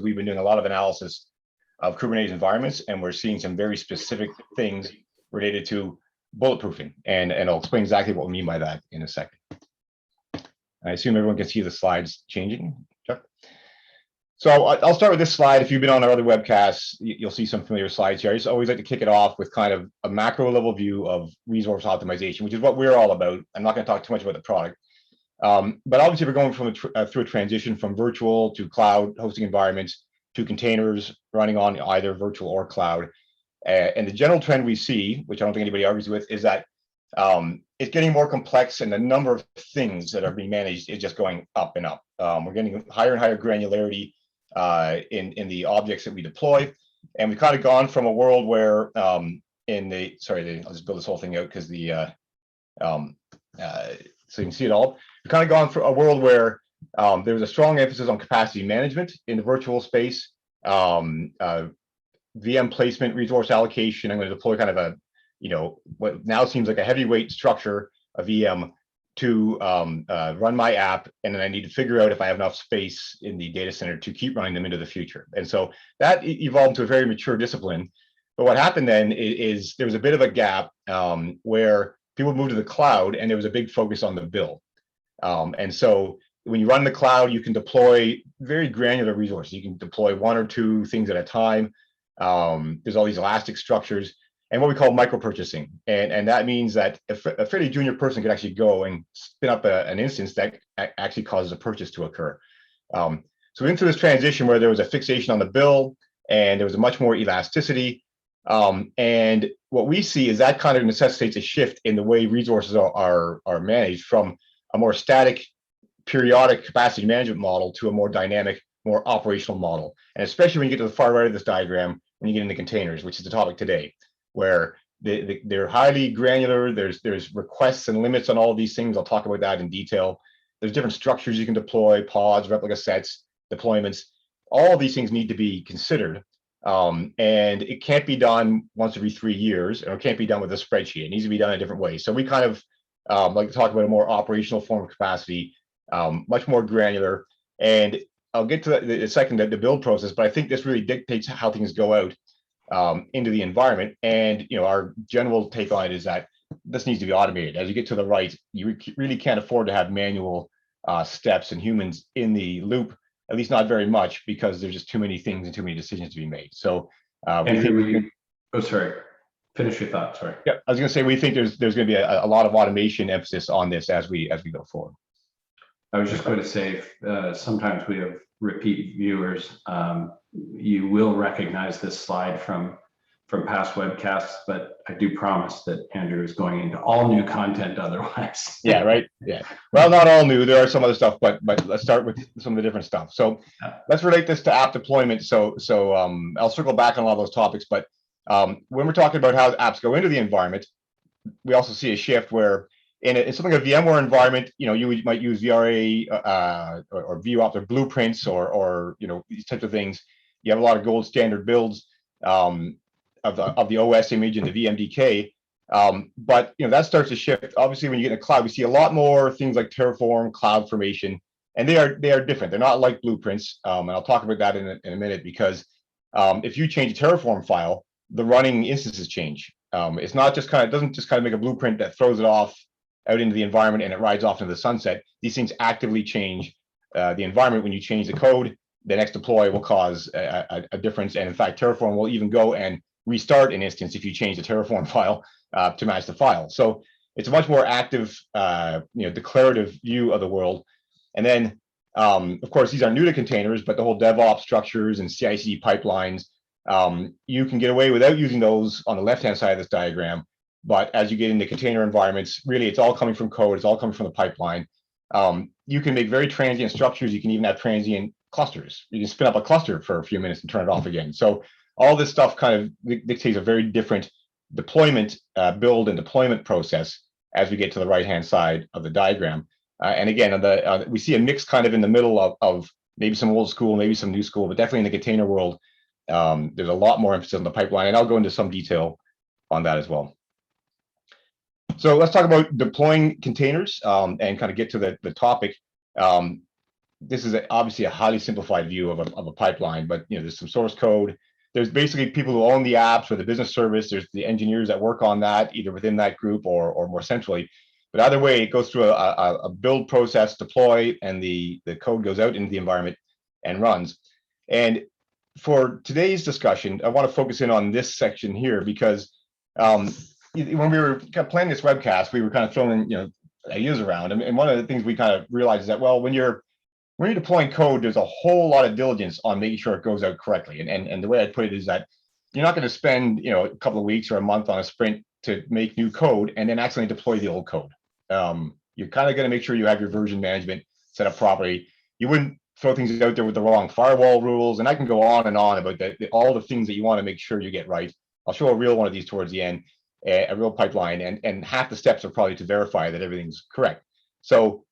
we've been doing a lot of analysis of Kubernetes environments, and we're seeing some very specific things related to bulletproofing. And I'll explain exactly what we mean by that in a second. I assume everyone can see the slides changing. Chuck? So I'll start with this slide. If you've been on our other webcasts, you'll see some familiar slides here. I just always like to kick it off with kind of a macro level view of resource optimization, which is what we're all about. I'm not going to talk too much about the product. But obviously, we're going from through a transition from virtual to cloud hosting environments to containers running on either virtual or cloud. And the general trend we see, which I don't think anybody argues with, is that it's getting more complex, and the number of things that are being managed is just going up and up. We're getting higher and higher granularity in the objects that we deploy, and we've kind of gone from a world where I'll just build this whole thing out because the so you can see it all. We've kind of gone from a world where there was a strong emphasis on capacity management in the virtual space, VM placement, resource allocation. I'm going to deploy kind of a, what now seems like a heavyweight structure, a VM, to run my app, and then I need to figure out if I have enough space in the data center to keep running them into the future. And so that evolved to a very mature discipline. But what happened then is there was a bit of a gap where people moved to the cloud, and there was a big focus on the bill. And so when you run the cloud, you can deploy very granular resources. You can deploy one or two things at a time. There's all these elastic structures and what we call micro-purchasing. And that means that a fairly junior person could actually go and spin up an instance that actually causes a purchase to occur. So into this transition where there was a fixation on the bill and there was a much more elasticity. And what we see is that kind of necessitates a shift in the way resources are managed from a more static, periodic capacity management model to a more dynamic, more operational model. And especially when you get to the far right of this diagram, when you get into containers, which is the topic today, where they're highly granular. There's requests and limits on all of these things. I'll talk about that in detail. There's different structures you can deploy, pods, replica sets, deployments. All of these things need to be considered. And it can't be done once every 3 years, or it can't be done with a spreadsheet. It needs to be done in a different way. So we kind of like to talk about a more operational form of capacity, much more granular. And I'll get to the second, the build process, but I think this really dictates how things go out into the environment. And our general take on it is that this needs to be automated. As you get to the right, you really can't afford to have manual steps and humans in the loop, at least not very much, because there's just too many things and too many decisions to be made. So sorry, finish your thought. Sorry. Yeah, I was going to say we think there's going to be a lot of automation emphasis on this as we go forward. I was just going to say, sometimes we have repeat viewers. You will recognize this slide from past webcasts, but I do promise that Andrew is going into all new content otherwise. Yeah, right. Yeah. Well, not all new. There are some other stuff, but let's start with some of the different stuff. So let's relate this to app deployment. So I'll circle back on all those topics, but when we're talking about how apps go into the environment, we also see a shift where in something like a VMware environment, you might use VRA or VOps or blueprints or these types of things. You have a lot of gold standard builds of the OS image and the VMDK, but that starts to shift. Obviously, when you get in the cloud, we see a lot more things like Terraform, CloudFormation, and they are different. They're not like blueprints, and I'll talk about that in a minute, because if you change a Terraform file, the running instances change. It's not just doesn't just make a blueprint that throws it off out into the environment and it rides off into the sunset. These things actively change the environment. When you change the code, the next deploy will cause a difference. And in fact, Terraform will even go and restart an instance if you change the Terraform file to match the file. So it's a much more active, declarative view of the world. And then, of course, these are new to containers, but the whole DevOps structures and CI/CD pipelines, you can get away without using those on the left-hand side of this diagram. But as you get into container environments, really, it's all coming from code. It's all coming from the pipeline. You can make very transient structures. You can even have transient clusters. You can spin up a cluster for a few minutes and turn it off again. So all this stuff kind of dictates a very different deployment, build and deployment process as we get to the right-hand side of the diagram. And again, we see a mix kind of in the middle of maybe some old school, maybe some new school, but definitely in the container world, there's a lot more emphasis on the pipeline. And I'll go into some detail on that as well. So let's talk about deploying containers and kind of get to the topic. this is obviously a highly simplified view of a pipeline, but there's some source code. There's basically people who own the apps or the business service. There's the engineers that work on that, either within that group or more centrally. But either way, it goes through a build process, deploy, and the code goes out into the environment and runs. And for today's discussion, I want to focus in on this section here because when we were kind of planning this webcast, we were kind of throwing ideas around, and one of the things we kind of realized is that, well, when you're deploying code, there's a whole lot of diligence on making sure it goes out correctly. And the way I put it is that you're not going to spend a couple of weeks or a month on a sprint to make new code and then accidentally deploy the old code. You're kind of going to make sure you have your version management set up properly. You wouldn't throw things out there with the wrong firewall rules, and I can go on and on about all the things that you want to make sure you get right. I'll show a real one of these towards the end, a real pipeline, and half the steps are probably to verify that everything's correct. So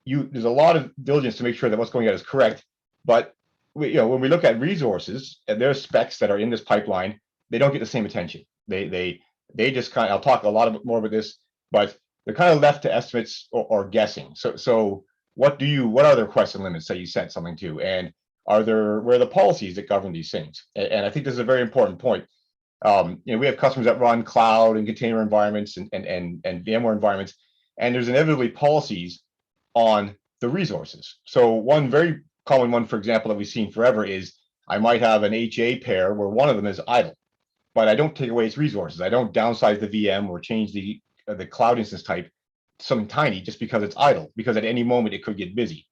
there's a lot of diligence to make sure that what's going out is correct. But when we look at resources and there's specs that are in this pipeline, they don't get the same attention. They just kind of, I'll talk a lot more about this, but they're kind of left to estimates or guessing. So what are the requests and limits that you set something to, and where are the policies that govern these things? And I think this is a very important point. We have customers that run cloud and container environments and VMware environments, and there's inevitably policies on the resources. So one very common one, for example, that we've seen forever is I might have an HA pair where one of them is idle, but I don't take away its resources. I don't downsize the VM or change the cloud instance type to something tiny just because it's idle, because at any moment it could get busy.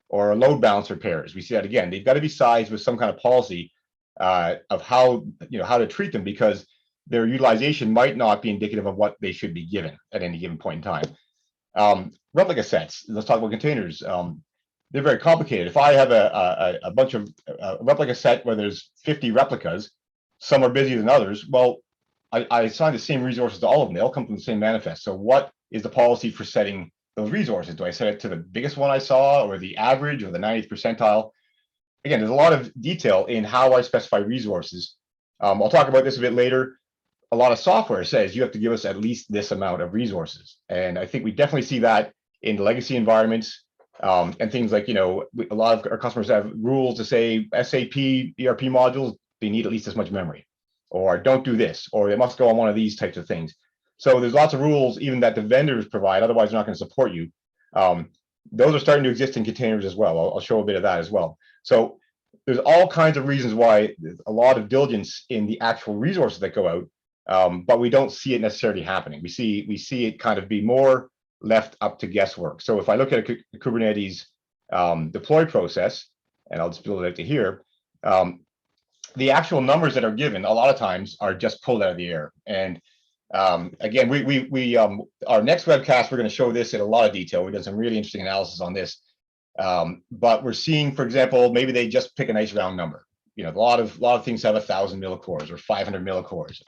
Or load balancer pairs, we see that again. They've got to be sized with some kind of policy of how to treat them, because their utilization might not be indicative of what they should be given at any given point in time. Replica sets, let's talk about containers. They're very complicated. If I have a bunch of replica set where there's 50 replicas, some are busier than others, well, I assign the same resources to all of them. They all come from the same manifest. So what is the policy for setting those resources? Do I set it to the biggest one I saw, or the average, or the 90th percentile? Again, there's a lot of detail in how I specify resources. I'll talk about this a bit later. A lot of software says you have to give us at least this amount of resources. And I think we definitely see that in the legacy environments, and things like, a lot of our customers have rules to say SAP ERP modules, they need at least as much memory, or don't do this, or it must go on one of these types of things. So there's lots of rules even that the vendors provide, otherwise they're not going to support you. Those are starting to exist in containers as well. I'll show a bit of that as well. So there's all kinds of reasons why there's a lot of diligence in the actual resources that go out, but we don't see it necessarily happening. We see it kind of be more left up to guesswork. So if I look at a Kubernetes deploy process, and I'll just build it out to here, the actual numbers that are given a lot of times are just pulled out of the air. And again, our next webcast, we're going to show this in a lot of detail. We've done some really interesting analysis on this. But we're seeing, for example, maybe they just pick a nice round number. A lot of things have 1,000 millicores or 500 millicores,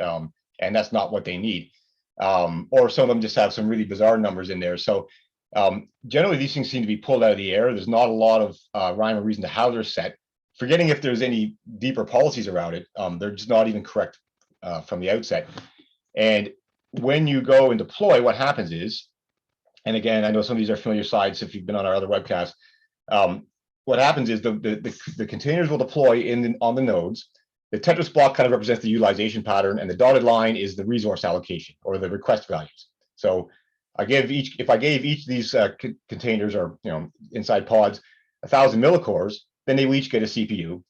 and that's not what they need. Or some of them just have some really bizarre numbers in there. So generally, these things seem to be pulled out of the air. There's not a lot of rhyme or reason to how they're set. Forgetting if there's any deeper policies around it, they're just not even correct from the outset. And when you go and deploy, what happens is, and again, I know some of these are familiar slides if you've been on our other webcasts. What happens is the containers will deploy on the nodes. The Tetris block kind of represents the utilization pattern, and the dotted line is the resource allocation or the request values. So if I gave each of these containers, or inside pods, 1,000 millicores, then they will each get a CPU,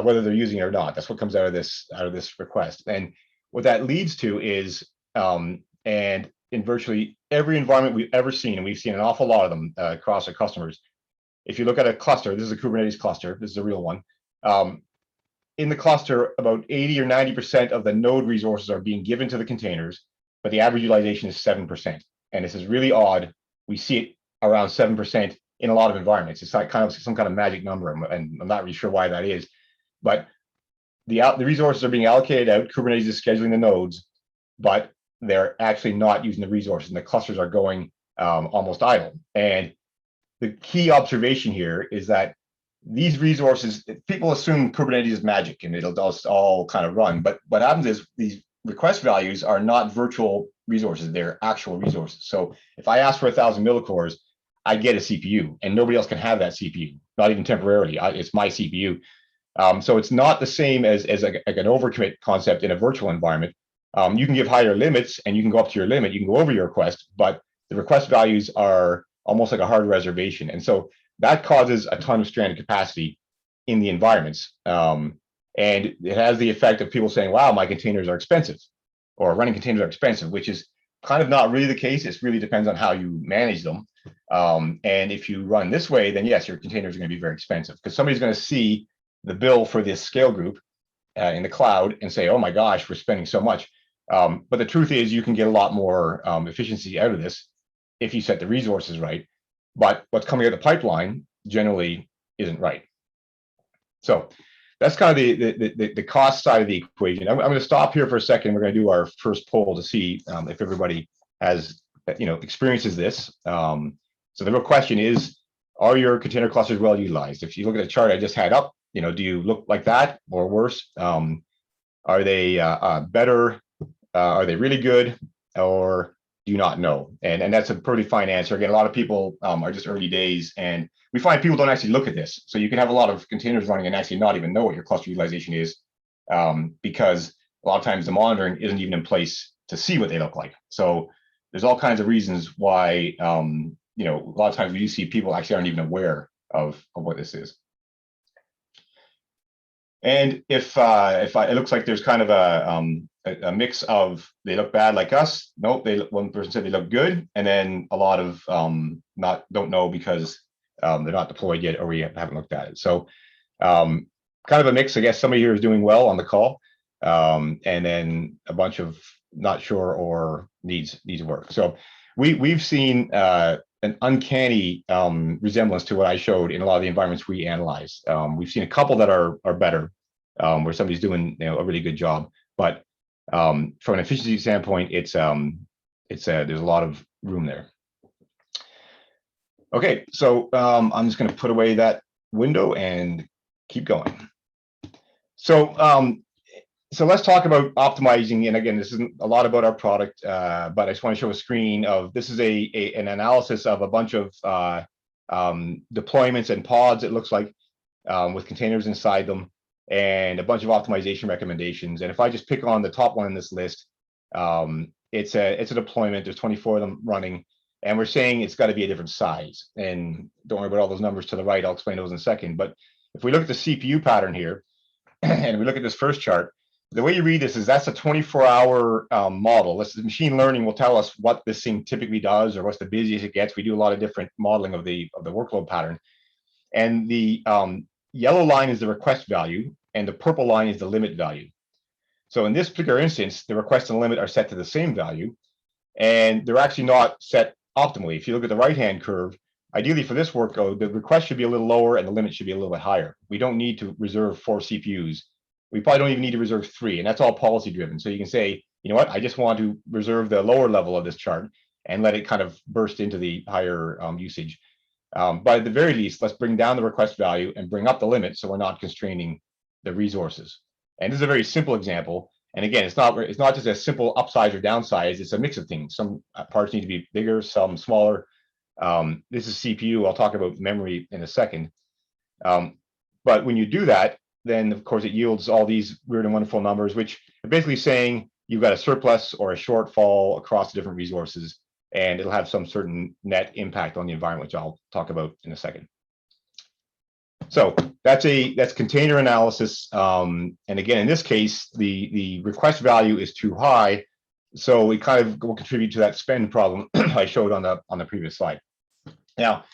whether they're using it or not. That's what comes out of this request. And what that leads to is, and in virtually every environment we've ever seen, and we've seen an awful lot of them across our customers. If you look at a cluster, this is a Kubernetes cluster. This is a real one. In the cluster, about 80 or 90% of the node resources are being given to the containers, but the average utilization is 7%. And this is really odd. We see it around 7% in a lot of environments. It's like kind of some kind of magic number, and I'm not really sure why that is. But the resources are being allocated out. Kubernetes is scheduling the nodes, but they're actually not using the resources, and the clusters are going almost idle. And the key observation here is that these resources, people assume Kubernetes is magic and it'll just all kind of run. But what happens is these request values are not virtual resources, they're actual resources. So if I ask for 1,000 millicores, I get a CPU, and nobody else can have that CPU, not even temporarily. It's my CPU. So it's not the same as like an overcommit concept in a virtual environment. You can give higher limits, and you can go up to your limit. You can go over your request, but the request values are almost like a hard reservation, and so that causes a ton of stranded capacity in the environments. And it has the effect of people saying, "Wow, my containers are expensive," or "running containers are expensive," which is kind of not really the case. It really depends on how you manage them. And if you run this way, then yes, your containers are going to be very expensive, because somebody's going to see the bill for this scale group in the cloud and say, "Oh my gosh, we're spending so much." But the truth is, you can get a lot more efficiency out of this if you set the resources right. But what's coming out of the pipeline generally isn't right. So that's kind of the cost side of the equation. I'm going to stop here for a second. We're going to do our first poll to see if everybody has, experiences this. So the real question is, are your container clusters well utilized? If you look at the chart I just had up, do you look like that or worse? Are they better? Are they really good, or do you not know? And that's a pretty fine answer. Again, a lot of people are just early days, and we find people don't actually look at this. So you can have a lot of containers running and actually not even know what your cluster utilization is, because a lot of times the monitoring isn't even in place to see what they look like. So there's all kinds of reasons why, a lot of times we do see people actually aren't even aware of what this is. And if it looks like there's kind of a mix of they look bad like us, nope, one person said they look good, and then a lot of don't know because they're not deployed yet, or we haven't looked at it. So kind of a mix. I guess somebody here is doing well on the call, and then a bunch of not sure or needs work. So we've seen an uncanny resemblance to what I showed in a lot of the environments we analyze. We've seen a couple that are better, where somebody's doing a really good job, but from an efficiency standpoint, it's there's a lot of room there. Okay, so I'm just going to put away that window and keep going. So let's talk about optimizing. And again, this isn't a lot about our product, but I just want to show a screen of this is an analysis of a bunch of deployments and pods, it looks like, with containers inside them, and a bunch of optimization recommendations. And if I just pick on the top one in this list, it's a deployment. There's 24 of them running, and we're saying it's got to be a different size. And don't worry about all those numbers to the right. I'll explain those in a second. But if we look at the CPU pattern here, and we look at this first chart, the way you read this is that's a 24-hour model. The machine learning will tell us what this thing typically does, or what's the busiest it gets. We do a lot of different modeling of the workload pattern. And the yellow line is the request value, and the purple line is the limit value. So in this particular instance, the request and the limit are set to the same value, and they're actually not set optimally. If you look at the right-hand curve, ideally for this workload, the request should be a little lower and the limit should be a little bit higher. We don't need to reserve 4 CPUs. We probably don't even need to reserve 3, and that's all policy driven. So you can say, you know what, I just want to reserve the lower level of this chart and let it kind of burst into the higher usage. But at the very least, let's bring down the request value and bring up the limit so we're not constraining the resources. And this is a very simple example. And again, it's not just a simple upsize or downsize. It's a mix of things. Some parts need to be bigger, some smaller. This is CPU. I'll talk about memory in a second. But when you do that, then of course it yields all these weird and wonderful numbers, which are basically saying you've got a surplus or a shortfall across the different resources, and it'll have some certain net impact on the environment, which I'll talk about in a second. So that's container analysis. And again, in this case, the request value is too high, so it kind of will contribute to that spend problem I showed on the previous slide. Now,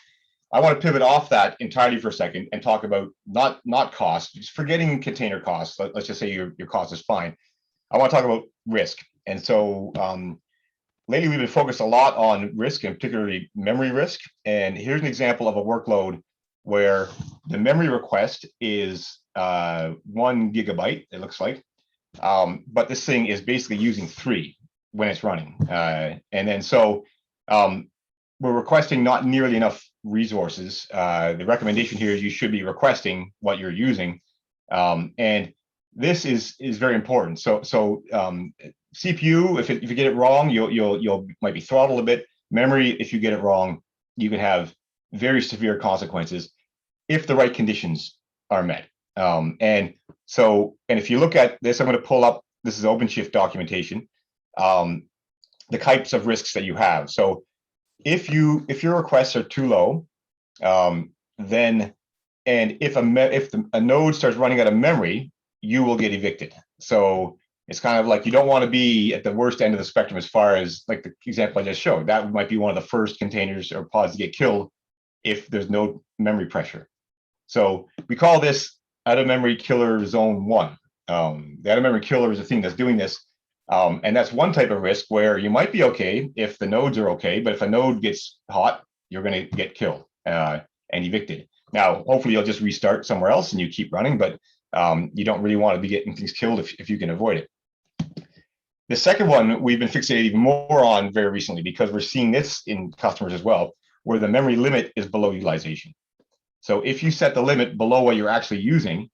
I want to pivot off that entirely for a second and talk about not cost, just forgetting container costs. Let's just say your cost is fine. I want to talk about risk. And so lately we've been focused a lot on risk, and particularly memory risk. And here's an example of a workload where the memory request is 1 gigabyte, it looks like. But this thing is basically using 3 when it's running. And then so we're requesting not nearly enough resources. The recommendation here is you should be requesting what you're using, and this is very important. So CPU, if you get it wrong, you'll might be throttled a bit. Memory, if you get it wrong, you can have very severe consequences if the right conditions are met. And if you look at this, I'm going to pull up, this is OpenShift documentation, the types of risks that you have. So if your requests are too low, then, and if a node starts running out of memory, you will get evicted. So it's kind of like, you don't want to be at the worst end of the spectrum as far as like the example I just showed. That might be one of the first containers or pods to get killed if there's no memory pressure. So we call this out of memory killer zone 1. The out of memory killer is the thing that's doing this. And that's one type of risk where you might be okay if the nodes are okay, but if a node gets hot, you're going to get killed and evicted. Now, hopefully you'll just restart somewhere else and you keep running, but you don't really want to be getting things killed if you can avoid it. The second one we've been fixated even more on very recently, because we're seeing this in customers as well, where the memory limit is below utilization. So if you set the limit below what you're actually using,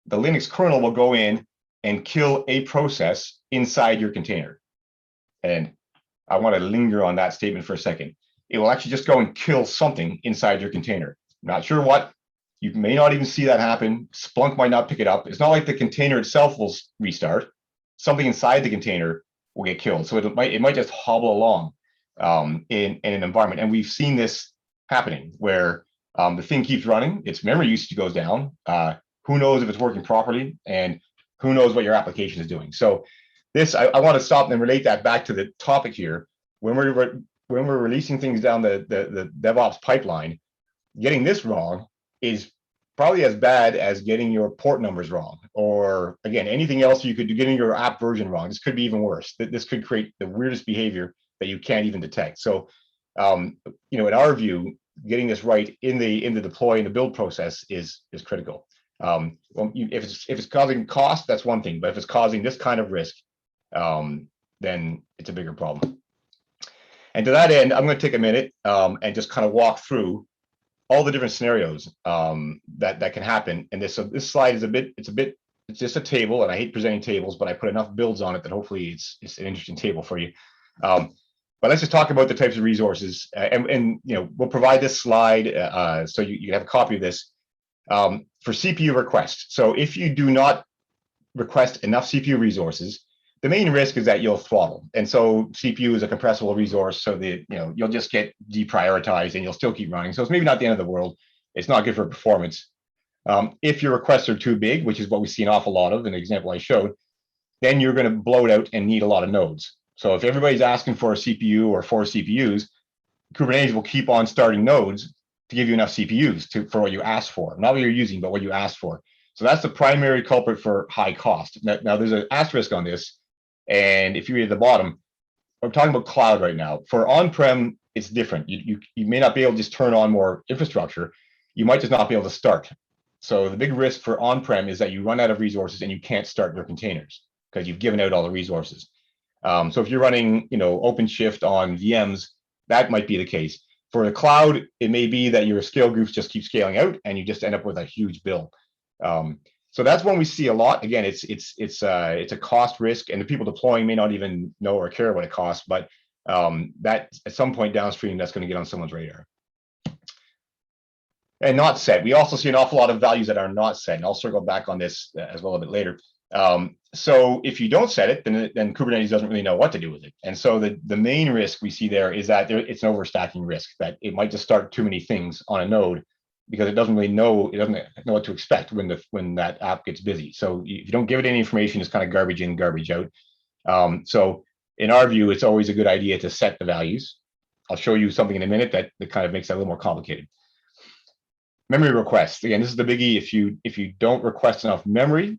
the Linux kernel will go in and kill a process inside your container. And I want to linger on that statement for a second. It will actually just go and kill something inside your container. Not sure what. You may not even see that happen. Splunk might not pick it up. It's not like the container itself will restart. Something inside the container will get killed. So it might just hobble along in an environment. And we've seen this happening where the thing keeps running, its memory usage goes down. Who knows if it's working properly, and who knows what your application is doing. So this, I want to stop and relate that back to the topic here. When we're releasing things down the DevOps pipeline, getting this wrong is probably as bad as getting your port numbers wrong, or again, anything else you could do, getting your app version wrong. This could be even worse. This could create the weirdest behavior that you can't even detect. So, in our view, getting this right in the deploy and the build process is critical. Well, if it's causing cost, that's one thing, but if it's causing this kind of risk, then it's a bigger problem. And to that end, I'm going to take a minute and just kind of walk through all the different scenarios that can happen. And this slide is it's just a table, and I hate presenting tables, but I put enough builds on it that hopefully it's an interesting table for you. But let's just talk about the types of resources, and we'll provide this slide so you have a copy of this for CPU requests. So if you do not request enough CPU resources, the main risk is that you'll throttle. And so CPU is a compressible resource, so that you'll just get deprioritized and you'll still keep running. So it's maybe not the end of the world. It's not good for performance. If your requests are too big, which is what we see an awful lot of in the example I showed, then you're going to blow it out and need a lot of nodes. So if everybody's asking for a CPU or 4 CPUs, Kubernetes will keep on starting nodes to give you enough CPUs for what you asked for, not what you're using, but what you asked for. So that's the primary culprit for high cost. Now there's an asterisk on this, and if you read at the bottom, I'm talking about cloud right now. For on-prem, it's different. You may not be able to just turn on more infrastructure. You might just not be able to start. So the big risk for on-prem is that you run out of resources and you can't start your containers because you've given out all the resources. So if you're running, OpenShift on VMs, that might be the case. For the cloud, it may be that your scale groups just keep scaling out and you just end up with a huge bill. So that's one we see a lot. Again, it's a cost risk, and the people deploying may not even know or care what it costs, but that at some point downstream, that's going to get on someone's radar. And not set. We also see an awful lot of values that are not set, and I'll circle back on this as well a bit later. So if you don't set it, then Kubernetes doesn't really know what to do with it. And so the main risk we see there is that it's an overstacking risk, that it might just start too many things on a node because it doesn't know what to expect when that app gets busy. So if you don't give it any information, it's kind of garbage in, garbage out. So in our view, it's always a good idea to set the values. I'll show you something in a minute that kind of makes that a little more complicated. Memory requests. Again, this is the biggie. If you don't request enough memory,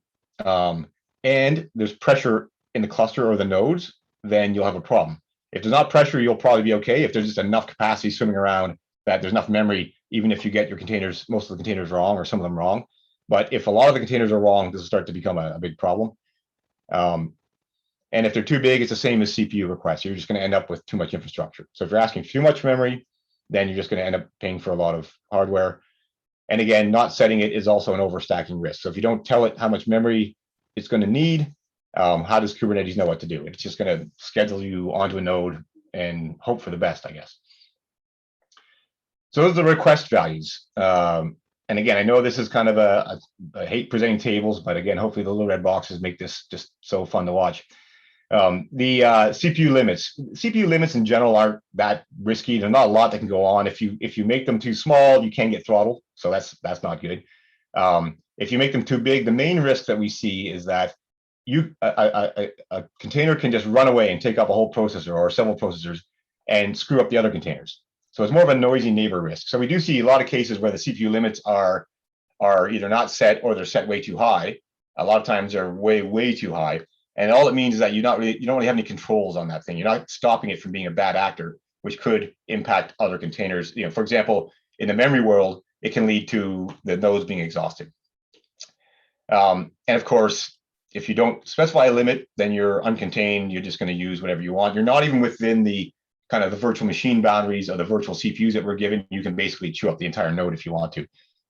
and there's pressure in the cluster or the nodes, then you'll have a problem. If there's not pressure, you'll probably be okay. If there's just enough capacity swimming around that there's enough memory, even if you get your containers, most of the containers wrong or some of them wrong. But if a lot of the containers are wrong, this will start to become a big problem. And if they're too big, it's the same as CPU requests. You're just going to end up with too much infrastructure. So if you're asking too much memory, then you're just going to end up paying for a lot of hardware. And again, not setting it is also an overstacking risk. So if you don't tell it how much memory it's going to need, how does Kubernetes know what to do? It's just going to schedule you onto a node and hope for the best, I guess. So those are the request values. And again, I know this is kind of I hate presenting tables, but again, hopefully the little red boxes make this just so fun to watch. The CPU limits in general aren't that risky. There's not a lot that can go on. If you make them too small, you can get throttled. So that's not good. If you make them too big, the main risk that we see is that a container can just run away and take up a whole processor or several processors and screw up the other containers. So it's more of a noisy neighbor risk. So we do see a lot of cases where the CPU limits are either not set or they're set way too high. A lot of times they're way too high. And all it means is that you don't really have any controls on that thing. You're not stopping it from being a bad actor, which could impact other containers. For example, in the memory world, it can lead to the nodes being exhausted. And of course, if you don't specify a limit, then you're uncontained. You're just going to use whatever you want. You're not even within the kind of the virtual machine boundaries of the virtual CPUs that we're given. You can basically chew up the entire node if you want to.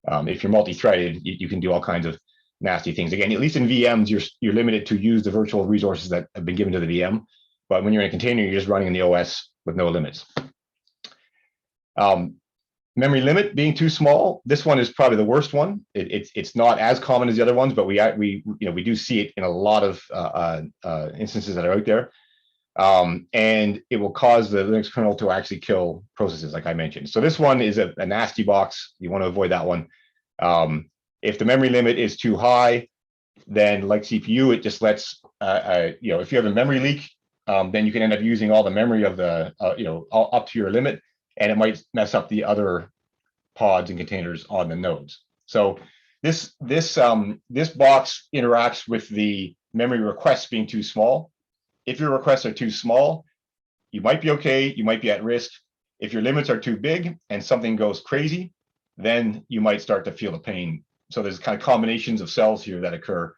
If you're multi-threaded, you can do all kinds of nasty things. Again, at least in VMs, you're limited to use the virtual resources that have been given to the VM. But when you're in a container, you're just running in the OS with no limits. Memory limit being too small. This one is probably the worst one. It's not as common as the other ones, but we do see it in a lot of instances that are out there. And it will cause the Linux kernel to actually kill processes, like I mentioned. So this one is a nasty box. You want to avoid that one. If the memory limit is too high, then like CPU, it just lets, if you have a memory leak, then you can end up using all the memory of the, up to your limit, and it might mess up the other pods and containers on the nodes. So this box interacts with the memory requests being too small. If your requests are too small, you might be okay, you might be at risk. If your limits are too big and something goes crazy, then you might start to feel the pain. So there's kind of combinations of cells here that occur.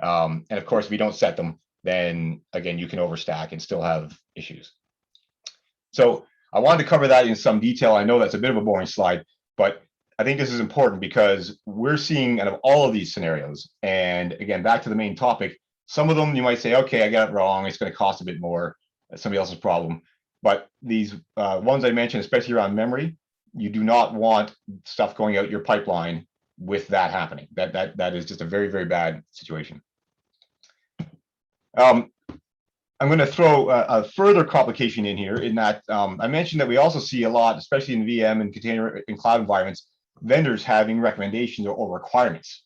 And of course, if you don't set them, then again, you can overstack and still have issues. So I wanted to cover that in some detail. I know that's a bit of a boring slide, but I think this is important because we're seeing out of all of these scenarios. And again, back to the main topic, some of them you might say, okay, I got it wrong. It's going to cost a bit more. That's somebody else's problem. But these ones I mentioned, especially around memory, you do not want stuff going out your pipeline with that happening. That is just a very, very bad situation. I'm going to throw a further complication in here in that I mentioned that we also see a lot, especially in VM and container and cloud environments, vendors having recommendations or requirements.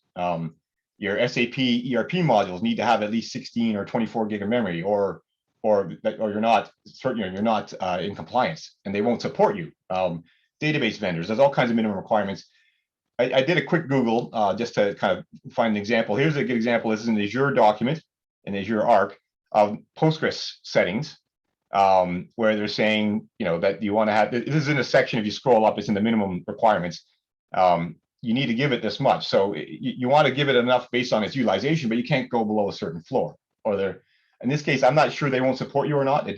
Your SAP ERP modules need to have at least 16 or 24 gig of memory, or you're not certain, you're not in compliance, and they won't support you. Database vendors, there's all kinds of minimum requirements. I did a quick Google just to kind of find an example. Here's a good example. This is an Azure document, an Azure Arc of Postgres settings, where they're saying, that you want to have, this is in a section, if you scroll up, it's in the minimum requirements. You need to give it this much. So you want to give it enough based on its utilization, but you can't go below a certain floor. Or in this case, I'm not sure they won't support you or not.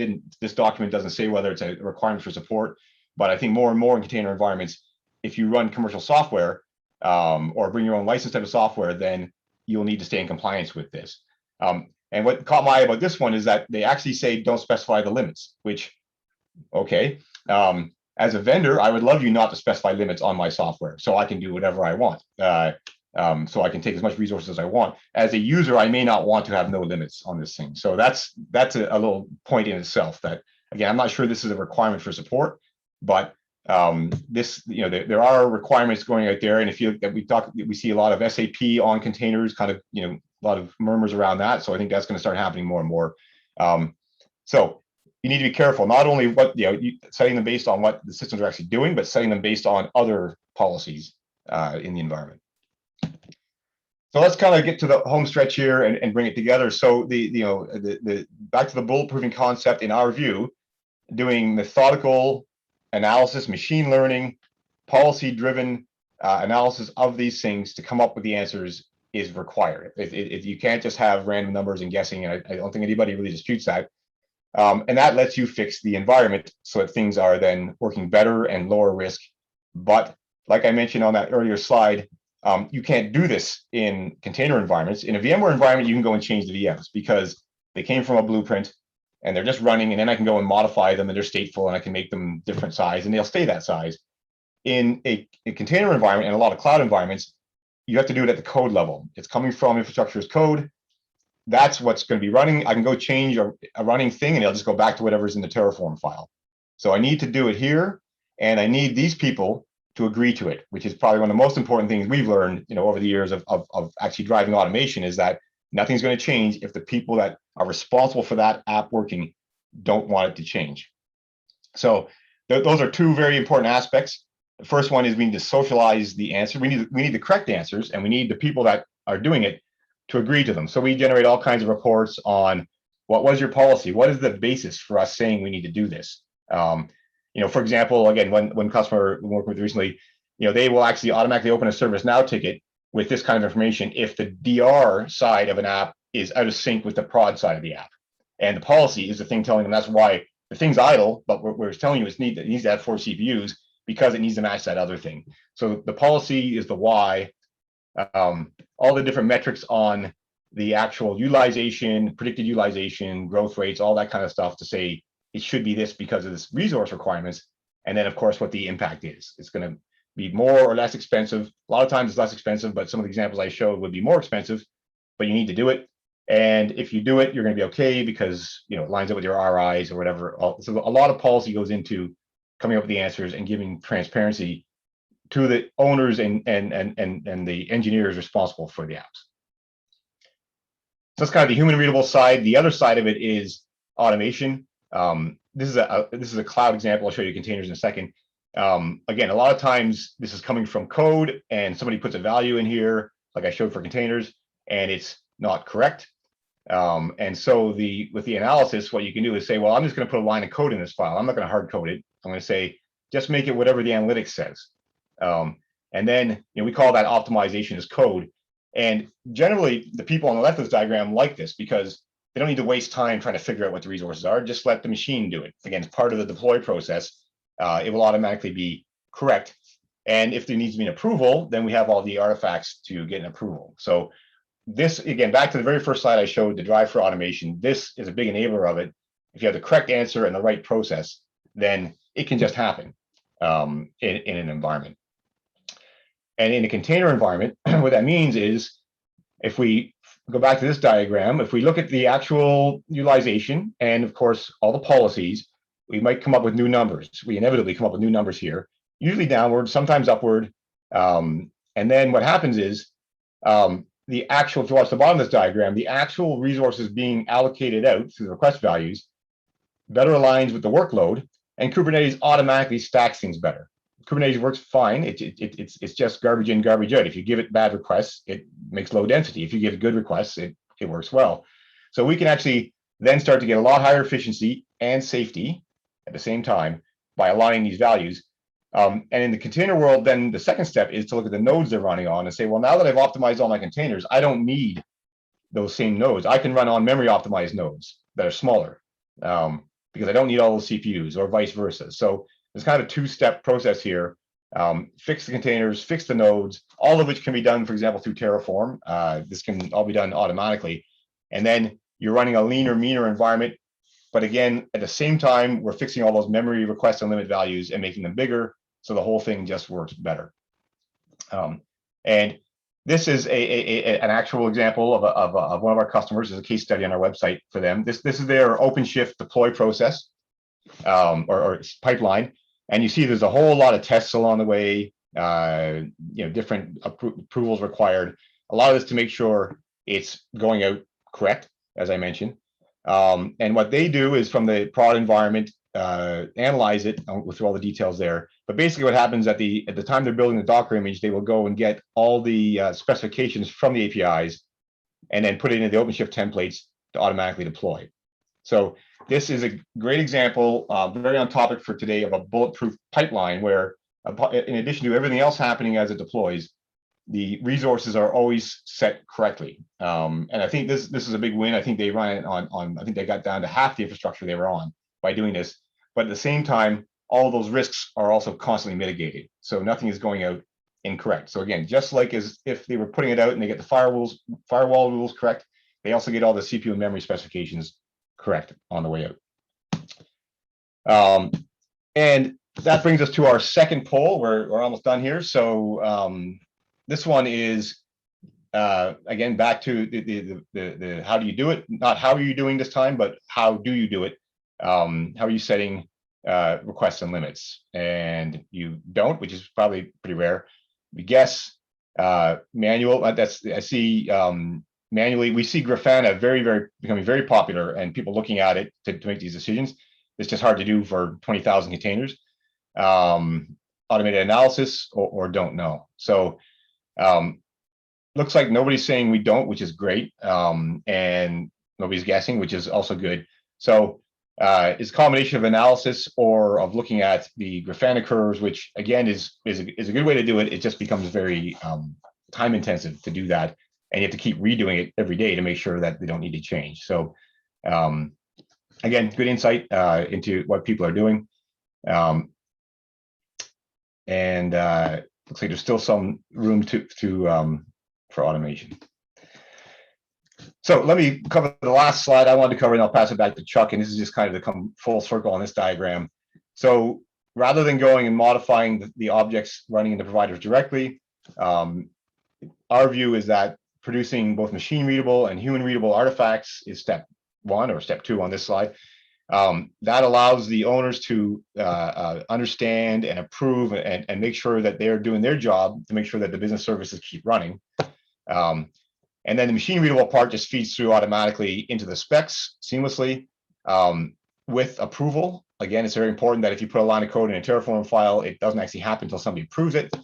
This document doesn't say whether it's a requirement for support, but I think more and more in container environments, if you run commercial software or bring your own license type of software, then you'll need to stay in compliance with this. And what caught my eye about this one is that they actually say don't specify the limits, which, okay. As a vendor, I would love you not to specify limits on my software so I can do whatever I want. So I can take as much resources as I want. As a user, I may not want to have no limits on this thing. So that's a little point in itself that, again, I'm not sure this is a requirement for support, but there are requirements going out there. And we see a lot of SAP on containers, kind of, a lot of murmurs around that. So I think that's going to start happening more and more. So you need to be careful, not only setting them based on what the systems are actually doing, but setting them based on other policies in the environment. So let's kind of get to the home stretch here and bring it together. So back to the bulletproofing concept, in our view, doing methodical analysis, machine learning, policy-driven analysis of these things to come up with the answers is required. You can't just have random numbers and guessing. And I don't think anybody really disputes that. And that lets you fix the environment so that things are then working better and lower risk. But like I mentioned on that earlier slide, you can't do this in container environments. In a VMware environment, you can go and change the VMs because they came from a blueprint and they're just running, and then I can go and modify them and they're stateful and I can make them different size and they'll stay that size. in a container environment and a lot of cloud environments, you have to do it at the code level. It's coming from infrastructure as code. That's what's going to be running. I can go change a running thing and it'll just go back to whatever's in the Terraform file. So I need to do it here, and I need these people to agree to it, which is probably one of the most important things we've learned, over the years of actually driving automation, is that nothing's going to change if the people that are responsible for that app working don't want it to change. So those are two very important aspects. The first one is we need to socialize the answer. We need the correct answers, and we need the people that are doing it to agree to them. So we generate all kinds of reports on what was your policy? What is the basis for us saying we need to do this? For example, again, one customer we worked with recently, they will actually automatically open a ServiceNow ticket with this kind of information if the DR side of an app is out of sync with the prod side of the app. And the policy is the thing telling them that's why the thing's idle, but we're telling you it needs to have 4 CPUs because it needs to match that other thing. So the policy is the why. All the different metrics on the actual utilization, predicted utilization, growth rates, all that kind of stuff to say it should be this because of this resource requirements. And then, of course, what the impact is. It's going to be more or less expensive. A lot of times it's less expensive, but some of the examples I showed would be more expensive, but you need to do it. And if you do it, you're going to be okay because it lines up with your RIs or whatever. So a lot of policy goes into coming up with the answers and giving transparency to the owners and the engineers responsible for the apps. So that's kind of the human readable side. The other side of it is automation. This is a cloud example. I'll show you containers in a second. Again, a lot of times this is coming from code and somebody puts a value in here, like I showed for containers, and it's not correct. And so with the analysis, what you can do is say, well, I'm just going to put a line of code in this file. I'm not going to hard code it. I'm going to say, just make it whatever the analytics says. And then we call that optimization as code. And generally, the people on the left of this diagram like this because they don't need to waste time trying to figure out what the resources are. Just let the machine do it. Again, it's part of the deploy process. It will automatically be correct. And if there needs to be an approval, then we have all the artifacts to get an approval. So this, again, back to the very first slide I showed, the drive for automation, this is a big enabler of it. If you have the correct answer and the right process, then it can just happen in an environment. And in a container environment, what that means is if we go back to this diagram, if we look at the actual utilization and, of course, all the policies, we might come up with new numbers. We inevitably come up with new numbers here, usually downward, sometimes upward. And then what happens is the actual, if you watch the bottom of this diagram, the actual resources being allocated out through the request values better aligns with the workload, and Kubernetes automatically stacks things better. Kubernetes works fine. It's just garbage in, garbage out. If you give it bad requests, it makes low density. If you give it good requests, it works well. So we can actually then start to get a lot higher efficiency and safety at the same time by aligning these values. And in the container world, then the second step is to look at the nodes they're running on and say, well, now that I've optimized all my containers, I don't need those same nodes. I can run on memory optimized nodes that are smaller because I don't need all those CPUs or vice versa. So there's kind of a two-step process here. Fix the containers, fix the nodes, all of which can be done, for example, through Terraform. This can all be done automatically. And then you're running a leaner, meaner environment. But again, at the same time, we're fixing all those memory request and limit values and making them bigger. So the whole thing just works better. And this is an actual example of one of our customers. There's a case study on our website for them. This is their OpenShift deploy process or pipeline. And you see there's a whole lot of tests along the way, different approvals required. A lot of this to make sure it's going out correct, as I mentioned. And what they do is from the prod environment, analyze it. I won't go through all the details there. But basically what happens at the time they're building the Docker image, they will go and get all the specifications from the APIs and then put it into the OpenShift templates to automatically deploy. So this is a great example, very on topic for today, of a bulletproof pipeline where, in addition to everything else happening as it deploys, the resources are always set correctly. And I think this is a big win. I think they run it on I think they got down to half the infrastructure they were on by doing this. But at the same time, all those risks are also constantly mitigated. So nothing is going out incorrect. So again, just like as if they were putting it out and they get the firewall rules correct, they also get all the CPU and memory specifications correct on the way out. And that brings us to our second poll. We're almost done here. So this one is again back to the how do you do it? Not how are you doing this time, but how do you do it? How are you setting requests and limits? And you don't, which is probably pretty rare. We guess manual. That's I see manually. We see Grafana becoming very popular, and people looking at it to make these decisions. It's just hard to do for 20,000 containers. Automated analysis or don't know. So looks like nobody's saying we don't, which is great. And nobody's guessing, which is also good. So it's a combination of analysis or of looking at the Grafana curves, which again is a good way to do it. It just becomes very time intensive to do that. And you have to keep redoing it every day to make sure that they don't need to change. So again, good insight into what people are doing. And looks like there's still some room for automation. So let me cover the last slide I wanted to cover, and I'll pass it back to Chuck. And this is just kind of to come full circle on this diagram. So rather than going and modifying the objects running in the providers directly, our view is that producing both machine readable and human readable artifacts is step one or step two on this slide. That allows the owners to understand and approve and make sure that they're doing their job to make sure that the business services keep running. And then the machine readable part just feeds through automatically into the specs seamlessly with approval. Again, it's very important that if you put a line of code in a Terraform file, it doesn't actually happen until somebody approves it.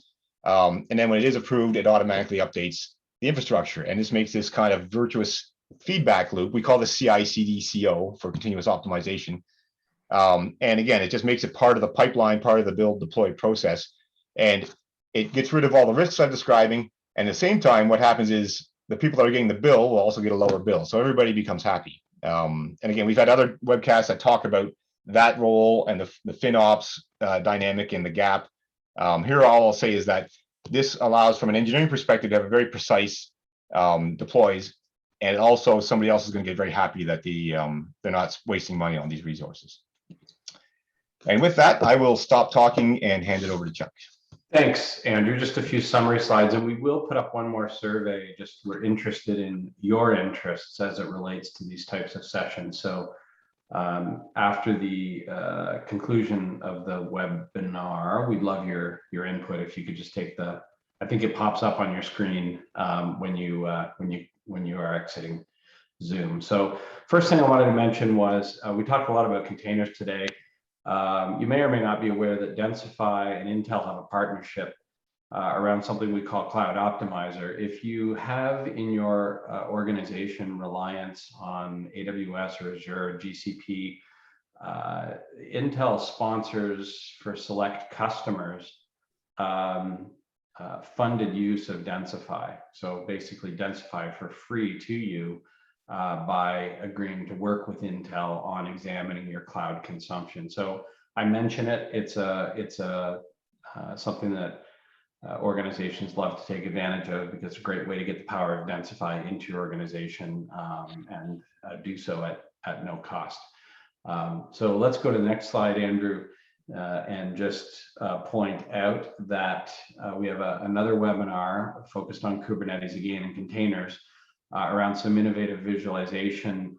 And then when it is approved, it automatically updates the infrastructure. And this makes this kind of virtuous feedback loop. We call this CI/CD/CO for continuous optimization. And again, it just makes it part of the pipeline, part of the build deploy process. And it gets rid of all the risks I'm describing. And at the same time, what happens is the people that are getting the bill will also get a lower bill. So everybody becomes happy. And again, we've had other webcasts that talk about that role and the FinOps dynamic and the gap. Here, all I'll say is that this allows, from an engineering perspective, to have a very precise deploys. And also somebody else is going to get very happy that they're not wasting money on these resources. And with that, I will stop talking and hand it over to Chuck. Thanks, Andrew. Just a few summary slides, and we will put up one more survey. Just we're interested in your interests as it relates to these types of sessions. So after the conclusion of the webinar, we'd love your input. If you could just take I think it pops up on your screen when you are exiting Zoom. So first thing I wanted to mention was we talked a lot about containers today. You may or may not be aware that Densify and Intel have a partnership around something we call Cloud Optimizer. If you have in your organization reliance on AWS or Azure or GCP, Intel sponsors for select customers funded use of Densify. So basically Densify for free to you by agreeing to work with Intel on examining your cloud consumption. So I mention it, it's something that organizations love to take advantage of because it's a great way to get the power of Densify into your organization and do so at no cost. So let's go to the next slide, Andrew, and just point out that we have another webinar focused on Kubernetes again and containers around some innovative visualization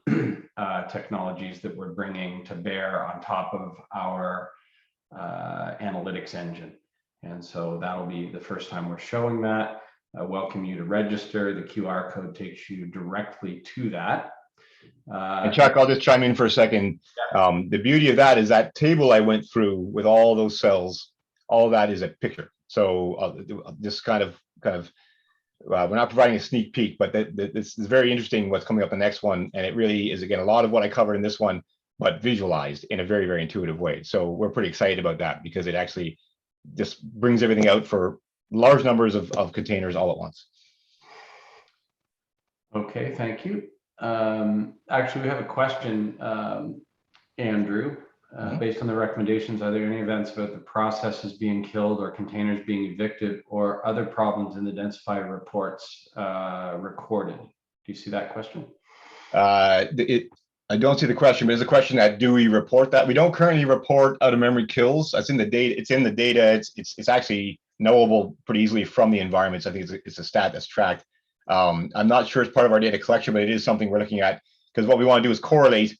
technologies that we're bringing to bear on top of our analytics engine. And so that'll be the first time we're showing that. I welcome you to register. The QR code takes you directly to that. And Chuck, I'll just chime in for a second. Yeah. The beauty of that is that table I went through with all those cells, all of that is a picture. So this kind of we're not providing a sneak peek, but this is very interesting what's coming up the next one. And it really is, again, a lot of what I covered in this one, but visualized in a very, very intuitive way. So we're pretty excited about that because it actually just brings everything out for large numbers of containers all at once. Okay, thank you. Actually, we have a question, Andrew. Based on the recommendations, are there any events about the processes being killed or containers being evicted or other problems in the Densify reports recorded? Do you see that question? I don't see the question, but it's a question that do we report that? We don't currently report out of memory kills. It's in the data. It's in the data. It's actually knowable pretty easily from the environments. I think it's a stat that's tracked. I'm not sure it's part of our data collection, but it is something we're looking at because what we want to do is correlate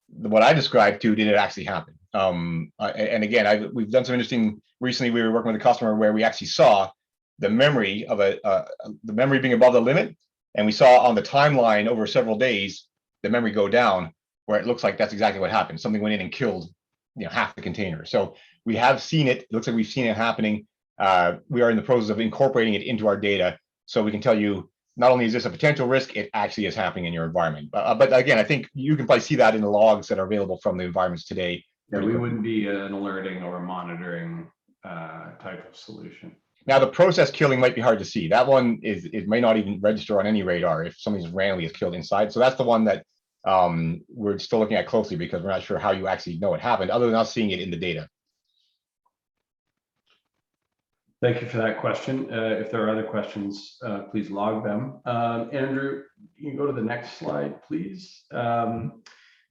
what I described to did it actually happen. And again, we've done some interesting. Recently, we were working with a customer where we actually saw the memory of the memory being above the limit, and we saw on the timeline over several days the memory go down, where it looks like that's exactly what happened. Something went in and killed, half the container. So we have seen it. It looks like we've seen it happening. We are in the process of incorporating it into our data, so we can tell you not only is this a potential risk, it actually is happening in your environment. But again, I think you can probably see that in the logs that are available from the environments today. Yeah, we wouldn't be an alerting or a monitoring type of solution. Now, the process killing might be hard to see. That one it may not even register on any radar if something randomly is killed inside. So that's the one that we're still looking at closely because we're not sure how you actually know it happened, other than us seeing it in the data. Thank you for that question. If there are other questions, please log them. Andrew, you can go to the next slide, please.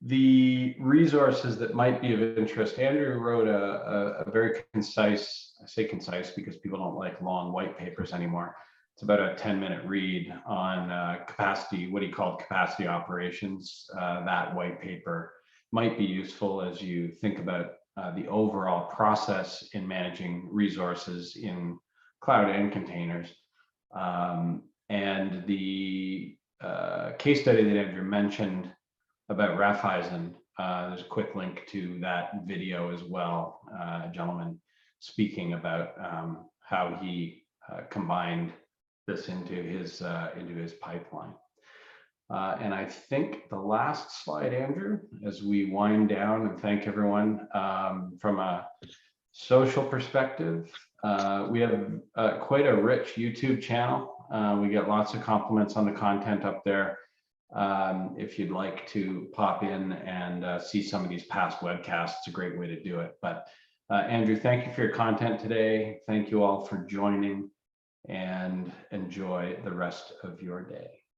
The resources that might be of interest. Andrew wrote a very concise, I say concise because people don't like long white papers anymore. It's about a 10-minute read on capacity, what he called capacity operations. That white paper might be useful as you think about the overall process in managing resources in cloud and containers. And the case study that Andrew mentioned about Raiffeisen, there's a quick link to that video as well. A gentleman speaking about how he combined this into his pipeline. And I think the last slide, Andrew, as we wind down and thank everyone from a social perspective, we have quite a rich YouTube channel. We get lots of compliments on the content up there. If you'd like to pop in and see some of these past webcasts, it's a great way to do it. But Andrew, thank you for your content today. Thank you all for joining and enjoy the rest of your day.